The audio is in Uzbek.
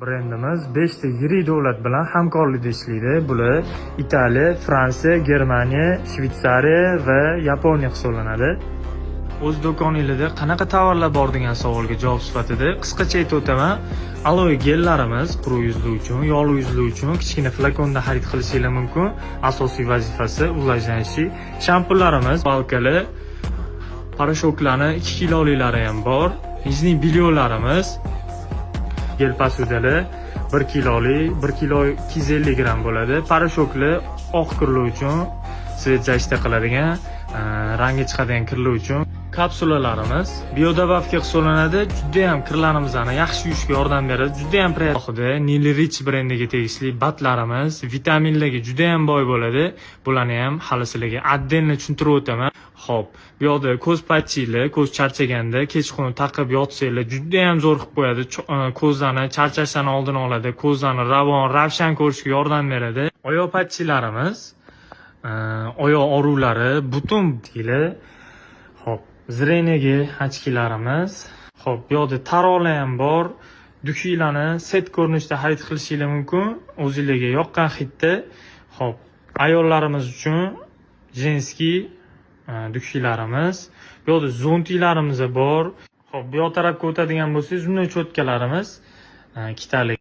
Brendimiz 5 ta yirik davlat bilan hamkorlikda ishlaydi. Bular Italiya, Fransiya, Germaniya, Shveysariya va Yaponiya hisoblanadi. O'z do'koningizda qanaqa tovarlar bor degan savolga javob sifatida qisqacha aytib o'taman. Aloe gellarimiz quruq yuzlar uchun, yog'li yuzlar uchun kichkina flakonda xarid qilishingiz mumkin. Asosiy vazifasi ulajlanishi. Shampunlarimiz balkali, parashoklarni 2 kiloliklari ham bor. Yuzning bilyonlarimiz gel posudali 1 kilolik, 1 kilo 250 gram bo'ladi. Parashokli oq kirlar uchun, svet zashta qiladigan, rangi chiqadigan kirlar uchun. Kapsulalarimiz biodobavka hisoblanadi. Juda ham kirlarimizni yaxshi yuvishga yordam beradi. Juda ham priятный. Nili Rich brendiga tegishli batlarimiz vitaminlarga juda ham boy bo'ladi. Bularni ham hali sizlarga отдельно tushuntirib o'taman. Xo'p, bu yoqda ko'z patchinglar, ko'z charchaganda kechqurun taqib yotsanglar juda ham zo'r qilib qo'yadi. Ko'zlarni charchashdan oldin oladi. Ko'zlarni ravshan ko'rishga yordam beradi. Oyoq patchinglarimiz, oyoq oruvlari, butun tili. Xo'p, zreniyaga ochkilarimiz. Xo'p, bu yoqda tarolar ham bor. Dukiylarni set ko'rinishda xarid qilishingiz mumkin. O'zingizga yoqqan hidda. Xo'p, ayollarimiz uchun jenskiy dukiylarimiz. Bu yoqda zontiklarimiz bor. Xo'p, bu yoq tarafga o'tadigan bo'lsangiz, undan cho'tkalarimiz ikkitalik